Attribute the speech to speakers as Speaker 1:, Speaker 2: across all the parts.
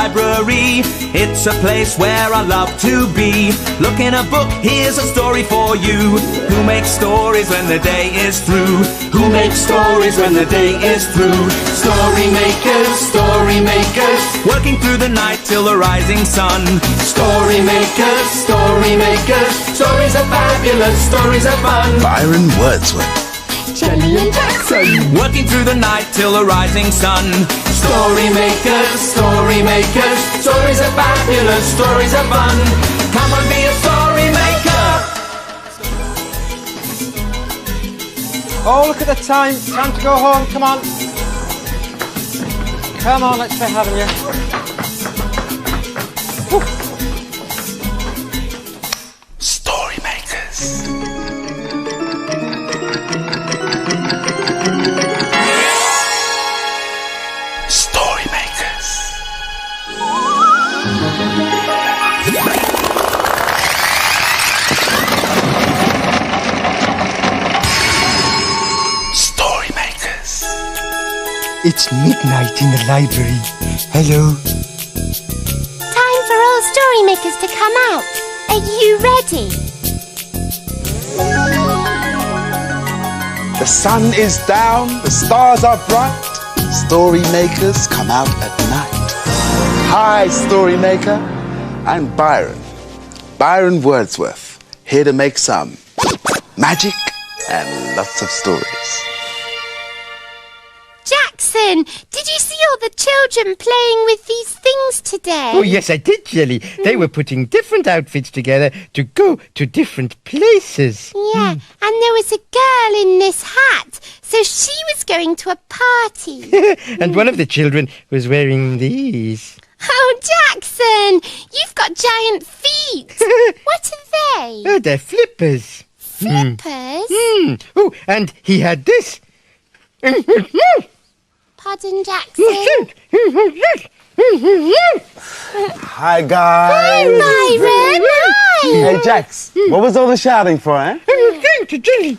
Speaker 1: library. It's a place where I love to be. Look in a book, here's a story for you. Who makes stories when the day is through? Who makes stories when the day is through? Story makers, working through the night till the rising sun. Story makers, stories are fabulous, stories are fun.
Speaker 2: Byron Wordsworth.
Speaker 3: Jelly and Jackson,
Speaker 1: working through the night till the rising sun. Story makers, stories are fabulous, stories are fun. Come on, be a story maker.
Speaker 4: Oh, look at the time. Time to go home. Come on. Come on, let's play, haven't you? Woo.
Speaker 2: Story makers. Story makers. Story makers.
Speaker 5: It's midnight in the library. Hello.
Speaker 3: time for all story makers to come out. Are you ready?
Speaker 2: The sun is down, the stars are bright. Story makers come out at night. Hi, story maker. I'm Byron. Byron Wordsworth, here to make some magic and lots of stories.
Speaker 3: Jackson, did you see all the children playing with these things today?
Speaker 5: Oh, yes, I did, Jelly. They were putting different outfits together to go to different places.
Speaker 3: Yeah, and there was a girl in this hat, so she was going to a party.
Speaker 5: And one of the children was wearing these.
Speaker 3: Oh, Jackson, you've got giant feet. What are they?
Speaker 5: Oh, they're flippers.
Speaker 3: Flippers?
Speaker 5: Oh, and he had this.
Speaker 3: Pardon, Jackson?
Speaker 6: Hi, guys.
Speaker 3: Byron, hi.
Speaker 6: Hey, Jax, what was all the shouting for, eh?
Speaker 5: Thank you, Jelly.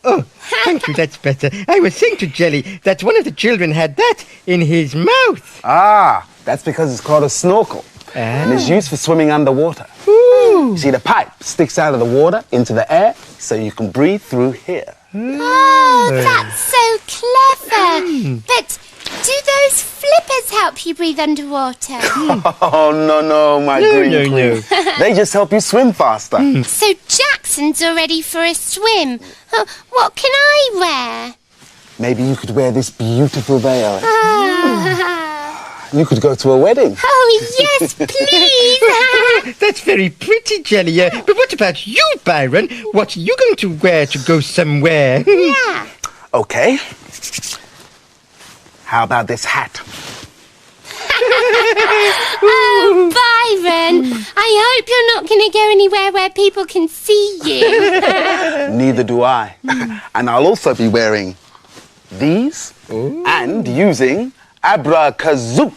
Speaker 5: Oh, thank you, that's better. I was saying to Jelly that one of the children had that in his mouth.
Speaker 6: Ah, that's because it's called a snorkel. And it's used for swimming underwater.
Speaker 5: Ooh.
Speaker 6: You see, the pipe sticks out of the water into the air so you can breathe through here.
Speaker 3: Oh, that's so clever. But do those flippers help you breathe underwater?
Speaker 6: Oh, no, my green queen. They just help you swim faster.
Speaker 3: So Jackson's all ready for a swim. What can I wear?
Speaker 6: Maybe you could wear this beautiful veil. You could go to a wedding.
Speaker 3: Oh, yes, please.
Speaker 5: That's very pretty, Jelly. But what about you, Byron? What are you going to wear to go somewhere?
Speaker 3: Yeah.
Speaker 6: Okay. How about this hat?
Speaker 3: Oh, Byron, I hope you're not going to go anywhere where people can see you.
Speaker 6: Neither do I. And I'll also be wearing these and using abracazoo.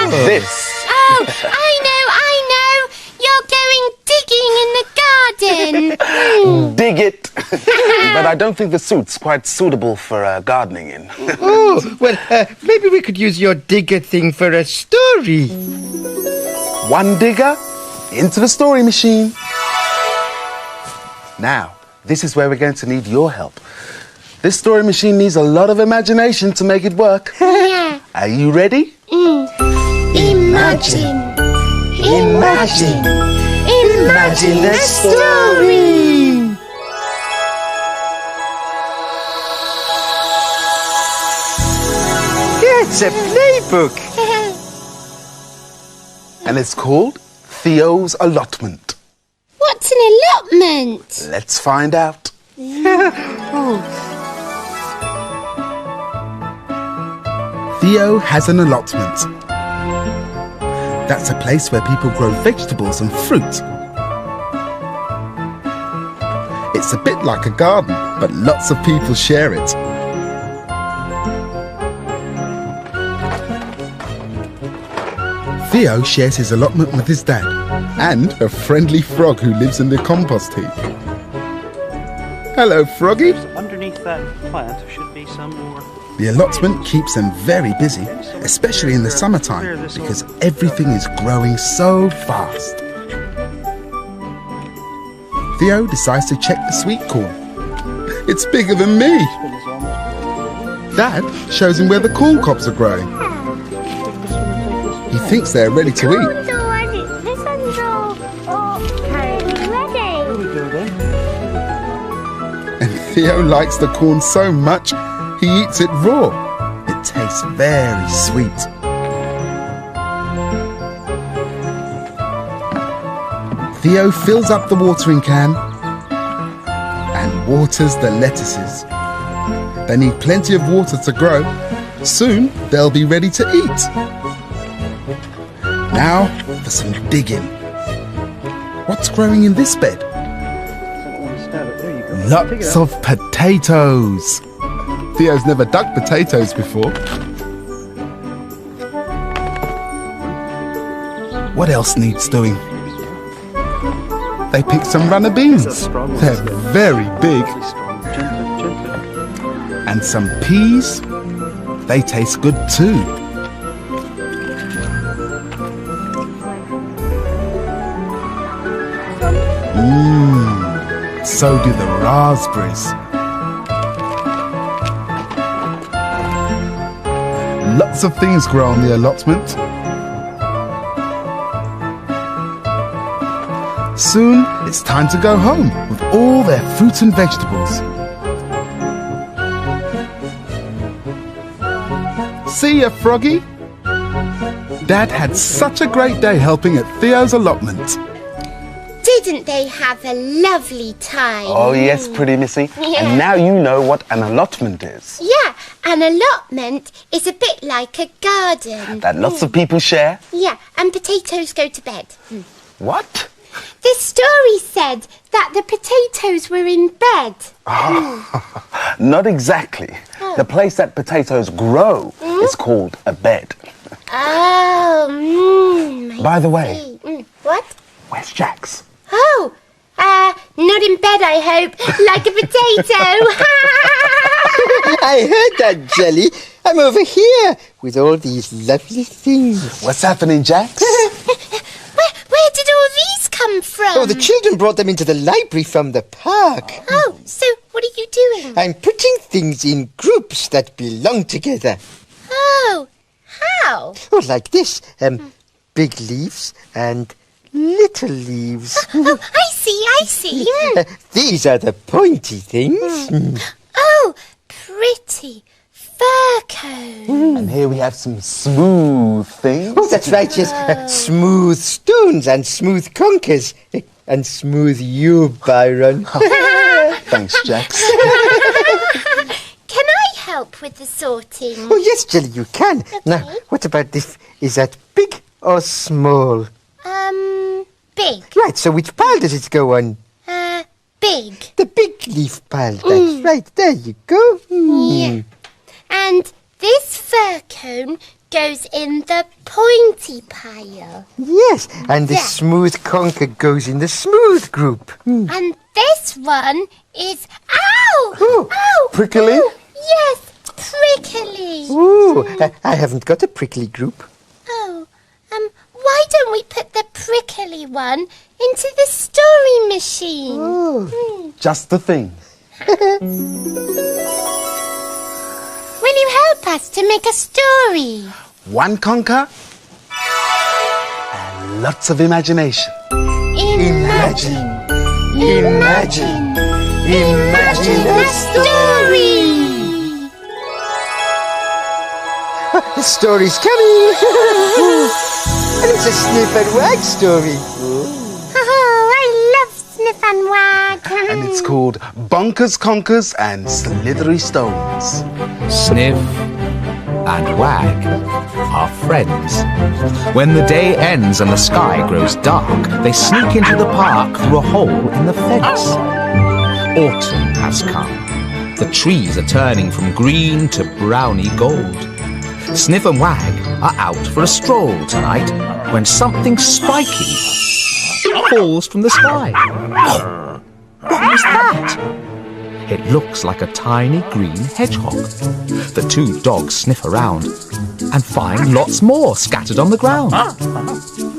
Speaker 6: This.
Speaker 3: Oh, I know. You're going digging in the garden.
Speaker 6: Dig it. But I don't think the suit's quite suitable for gardening in.
Speaker 5: Oh, well, maybe we could use your digger thing for a story.
Speaker 6: One digger into the story machine. Now, this is where we're going to need your help. This story machine needs a lot of imagination to make it work.
Speaker 3: Yeah.
Speaker 6: Are you ready?
Speaker 3: Imagine
Speaker 5: Imagine a story. It's a playbook.
Speaker 6: And it's called Theo's Allotment.
Speaker 3: What's an allotment?
Speaker 6: Let's find out. Theo has an allotment. That's a place where people grow vegetables and fruit. It's a bit like a garden, but lots of people share it. Theo shares his allotment with his dad and a friendly frog who lives in the compost heap. Hello, Froggy.
Speaker 7: Underneath that plant should be some more
Speaker 2: The allotment keeps them very busy, especially in the summertime, because everything is growing so fast. Theo decides to check the sweet corn. It's bigger than me. Dad shows him where the corn cobs are growing. He thinks they're ready to eat.
Speaker 3: This one's all ready.
Speaker 2: And Theo likes the corn so much, he eats it raw. It tastes very sweet. Theo fills up the watering can and waters the lettuces. They need plenty of water to grow. Soon they'll be ready to eat. Now for some digging. What's growing in this bed? Lots of potatoes. Theo's never dug potatoes before. What else needs doing? They picked some runner beans. They're very big. And some peas. They taste good too. So do the raspberries. Lots of things grow on the allotment. Soon it's time to go home with all their fruit and vegetables. See ya, Froggy. Dad had such a great day helping at Theo's allotment.
Speaker 3: Didn't they have a lovely time?
Speaker 6: Oh, yes, pretty Missy.
Speaker 3: Yeah.
Speaker 6: And now you know what an allotment is.
Speaker 3: Yeah, an allotment is a bit like a garden.
Speaker 6: That lots of people share.
Speaker 3: Yeah, and potatoes go to bed.
Speaker 6: What?
Speaker 3: The story said that the potatoes were in bed.
Speaker 6: Not exactly. The place that potatoes grow is called a bed.
Speaker 3: Oh,
Speaker 6: By the way,
Speaker 3: What?
Speaker 6: where's Jax?
Speaker 3: Oh, not in bed, I hope, like a potato.
Speaker 5: I heard that, Jelly. I'm over here with all these lovely things.
Speaker 6: What's happening, Jax?
Speaker 3: Where did all these come from?
Speaker 5: Oh, the children brought them into the library from the park.
Speaker 3: Oh, so what are you doing?
Speaker 5: I'm putting things in groups that belong together.
Speaker 3: Oh, how?
Speaker 5: Oh, like this. Big leaves and little leaves.
Speaker 3: Oh, I see.
Speaker 5: These are the pointy things.
Speaker 3: Oh, pretty fur cone.
Speaker 6: And here we have some smooth things.
Speaker 5: Oh, that's right, yes. Smooth stones and smooth conkers. And smooth you, Byron.
Speaker 6: Thanks, Jax.
Speaker 3: Can I help with the sorting?
Speaker 5: Oh, yes, Jelly, you can. Now, what about this? Is that big or small?
Speaker 3: Big.
Speaker 5: Right, so which pile does it go on?
Speaker 3: Big.
Speaker 5: The big leaf pile. That's right. There you go.
Speaker 3: Yeah. And this fur cone goes in the pointy pile.
Speaker 5: Yes, and the
Speaker 3: Yeah.
Speaker 5: smooth conker goes in the smooth group.
Speaker 3: And this one is... Ow!
Speaker 5: Oh,
Speaker 3: Ow!
Speaker 6: prickly?
Speaker 3: Oh, yes, prickly.
Speaker 5: Ooh, I haven't got a prickly group.
Speaker 3: Oh, why don't we put the prickly one into the story machine?
Speaker 6: Just the thing.
Speaker 3: Will you help us to make a story?
Speaker 6: One conker and lots of imagination.
Speaker 3: Imagine a story.
Speaker 5: The story's coming. And it's a Sniff and Wag story.
Speaker 3: Oh, I love Sniff and Wag.
Speaker 6: And it's called Bonkers, Conkers and Slithery Stones.
Speaker 1: Sniff and Wag are friends. When the day ends and the sky grows dark, they sneak into the park through a hole in the fence. Autumn has come. The trees are turning from green to browny gold. Sniff and Wag are out for a stroll tonight when something spiky falls from the sky. What was that? It looks like a tiny green hedgehog. The two dogs sniff around and find lots more scattered on the ground.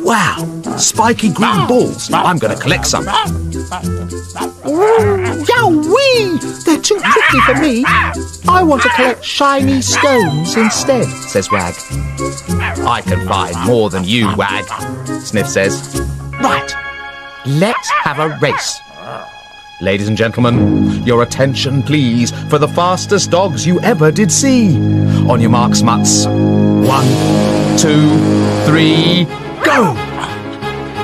Speaker 1: Wow, spiky green balls. I'm going to collect some. Yowie! They're too prickly for me. I want to collect shiny stones instead, says Wag. I can find more than you, Wag, Sniff says. Right, let's have a race. Ladies and gentlemen, your attention please for the fastest dogs you ever did see. On your marks, mutts. 1, 2, 3, go!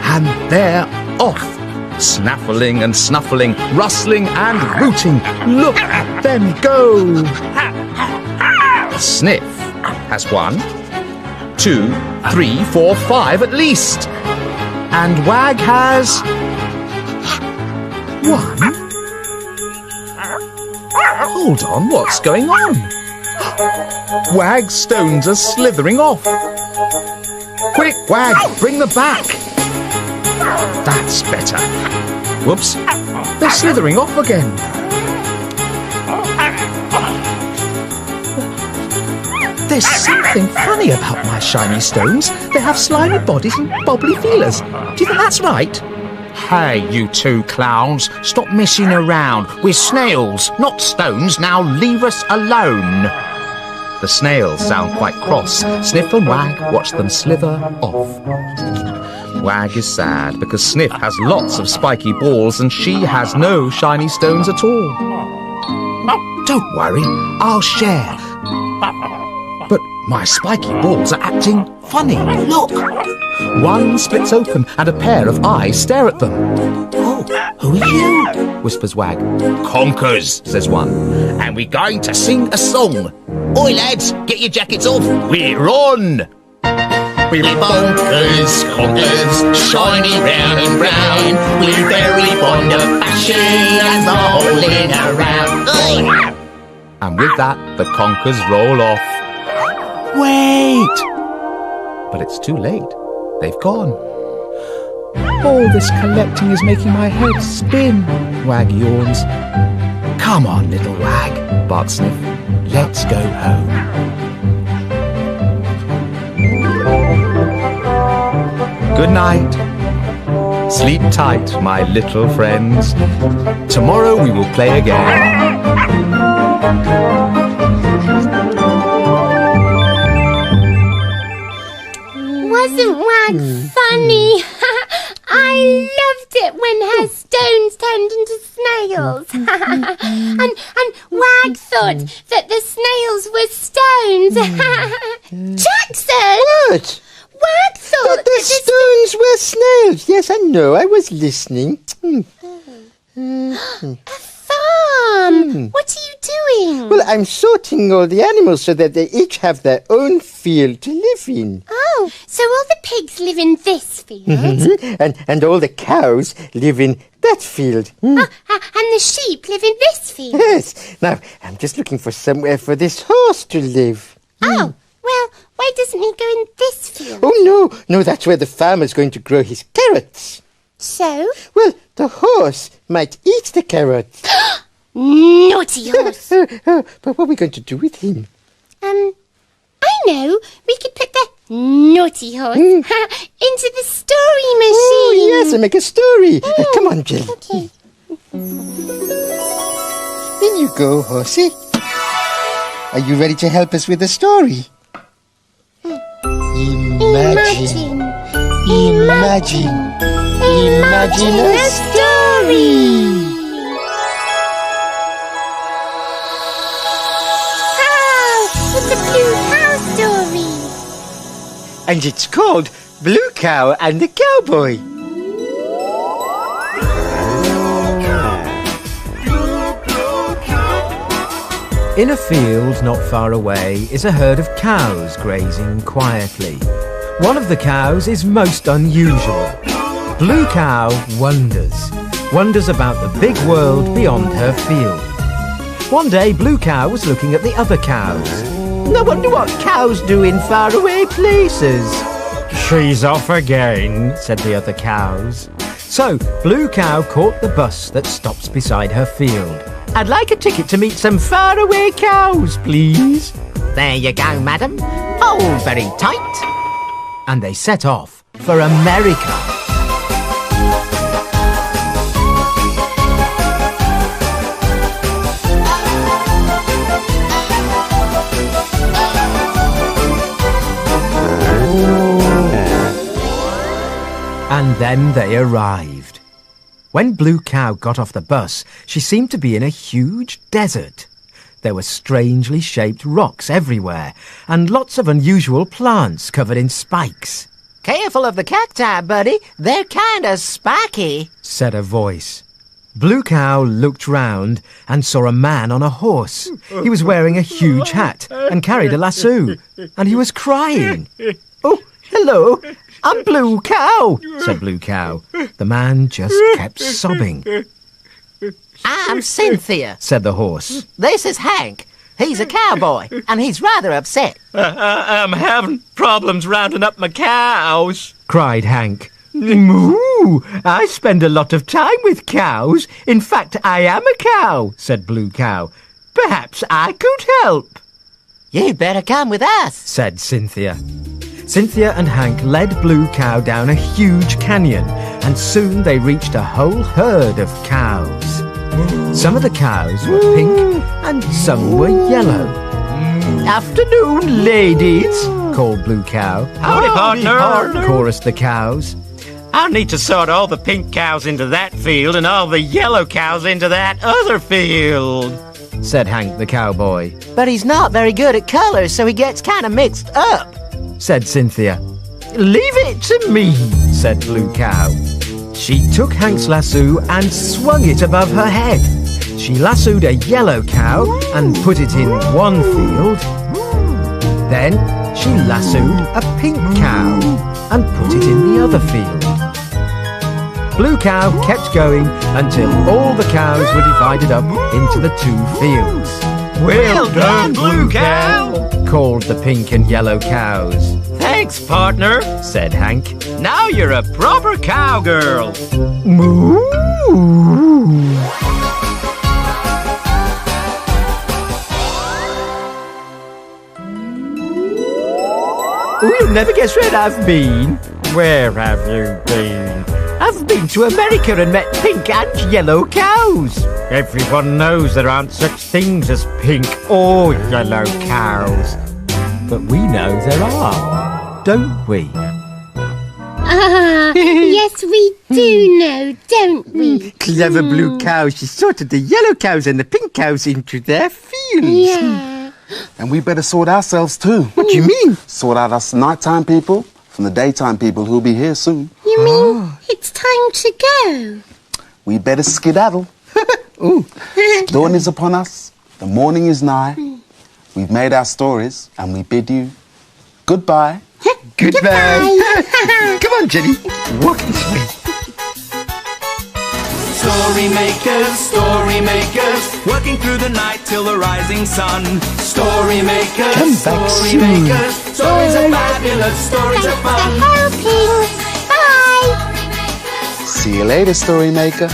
Speaker 1: And they're off. Snaffling and snuffling, rustling and rooting. Look at them go! Sniff has 1, 2, 3, 4, 5 at least. And Wag has 1. Hold on, what's going on? Wag's stones are slithering off. Quick, Wag, bring them back. That's better. Whoops, they're slithering off again. There's something funny about my shiny stones. They have slimy bodies and bobbly feelers. Do you think that's right? Hey, you two clowns, stop messing around. We're snails, not stones. Now leave us alone. The snails sound quite cross. Sniff and Wag watch them slither off. Wag is sad because Sniff has lots of spiky balls and she has no shiny stones at all. Don't worry, I'll share. But my spiky balls are acting funny. Look! One splits open and a pair of eyes stare at them. Oh, who are you? Whispers Wag. Conkers, says one. And we're going to sing a song. Oi, lads, get your jackets off. We're on! We're bonkers, conkers, shiny, round and brown. We're very fond of fashion and rolling around. Oi! And with that, the conkers roll off. Wait! But it's too late. They've gone. All this collecting is making my head spin, Wag yawns. Come on, little Wag, barks Sniff. Let's go home. Good night. Sleep tight, my little friends. Tomorrow we will play again.
Speaker 3: Wasn't Wag funny? I loved it when her stones turned into snails. and Wag thought that the snails were stones. Jackson!
Speaker 5: What?
Speaker 3: Wag thought
Speaker 5: The stones were snails. Yes, I know. I was listening.
Speaker 3: A farm! What are you doing?
Speaker 5: Well, I'm sorting all the animals so that they each have their own field to live in.
Speaker 3: Oh, so all the pigs live in this field?
Speaker 5: And all the cows live in that field.
Speaker 3: And the sheep live in this field?
Speaker 5: Yes. Now, I'm just looking for somewhere for this horse to live.
Speaker 3: Oh, well, why doesn't he go in this field?
Speaker 5: Oh, no, that's where the farmer's going to grow his carrots.
Speaker 3: So?
Speaker 5: Well, the horse might eat the carrots.
Speaker 3: Naughty horse.
Speaker 5: But what are we going to do with him?
Speaker 3: I know. We could put the naughty horse into the story machine.
Speaker 5: Oh, yes, and make a story. Come on, Jill.
Speaker 3: Okay.
Speaker 5: In you go, horsey. Are you ready to help us with the story? Imagine a story.
Speaker 3: It's a blue cow story.
Speaker 5: And it's called Blue Cow and the Cowboy.
Speaker 7: In a field not far away is a herd of cows grazing quietly. One of the cows is most unusual. Blue Cow wonders about the big world beyond her field. One day, Blue Cow was looking at the other cows. I wonder what cows do in faraway places. She's off again, said the other cows. So, Blue Cow caught the bus that stops beside her field. I'd like a ticket to meet some faraway cows, please.
Speaker 8: There you go, madam. Hold very tight.
Speaker 7: And they set off for America. And then they arrived. When Blue Cow got off the bus, she seemed to be in a huge desert. There were strangely shaped rocks everywhere, and lots of unusual plants covered in spikes.
Speaker 8: Careful of the cacti, buddy. They're kinda spiky,
Speaker 7: said a voice. Blue Cow looked round and saw a man on a horse. He was wearing a huge hat and carried a lasso, and he was crying. Oh, hello, I'm Blue Cow, said Blue Cow. The man just kept sobbing.
Speaker 8: I'm Cynthia,
Speaker 7: said the horse.
Speaker 8: This is Hank. He's a cowboy, and he's rather upset.
Speaker 9: I'm having problems rounding up my cows,
Speaker 7: cried Hank. Moo! I spend a lot of time with cows. In fact, I am a cow, said Blue Cow. Perhaps I could help.
Speaker 8: You'd better come with us,
Speaker 7: said Cynthia. Cynthia and Hank led Blue Cow down a huge canyon, and soon they reached a whole herd of cows. Some of the cows were pink and some were yellow. Afternoon, ladies, called Blue Cow.
Speaker 9: Howdy, partner,
Speaker 7: chorused the cows.
Speaker 9: I need to sort all the pink cows into that field and all the yellow cows into that other field,
Speaker 7: said Hank the cowboy.
Speaker 8: But he's not very good at colours, so he gets kind of mixed up,
Speaker 7: said Cynthia. Leave it to me, said Blue Cow. She took Hank's lasso and swung it above her head. She lassoed a yellow cow and put it in one field. Then she lassoed a pink cow and put it in the other field. Blue Cow kept going until all the cows were divided up into the two fields.
Speaker 9: Well done, Blue Cow,
Speaker 7: called the pink and yellow cows.
Speaker 9: Thanks, partner,
Speaker 7: said Hank.
Speaker 9: Now you're a proper cowgirl.
Speaker 7: Moo! Oh, you'll never guess where I've been.
Speaker 9: Where have you been?
Speaker 7: I've been to America and met pink and yellow cows.
Speaker 9: Everyone knows there aren't such things as pink or yellow cows.
Speaker 7: But we know there are, don't we?
Speaker 3: Yes, we do know, don't we?
Speaker 5: Clever Blue Cow. She sorted the yellow cows and the pink cows into their fields.
Speaker 3: Yeah.
Speaker 6: And we better sort ourselves too.
Speaker 5: What do you mean?
Speaker 6: Sort out us nighttime people from the daytime people who'll be here soon.
Speaker 3: You mean it's time to go?
Speaker 6: We better skedaddle. Dawn is upon us. The morning is nigh. We've made our stories and we bid you goodbye.
Speaker 5: Goodbye. Come on, Jenny. Walk this way.
Speaker 1: Story makers, working through the night till the rising sun. Story makers,
Speaker 5: Come back
Speaker 1: story
Speaker 5: soon.
Speaker 1: makers, stories are fabulous, stories are fun.
Speaker 3: Helping. Bye.
Speaker 6: See you later, story maker.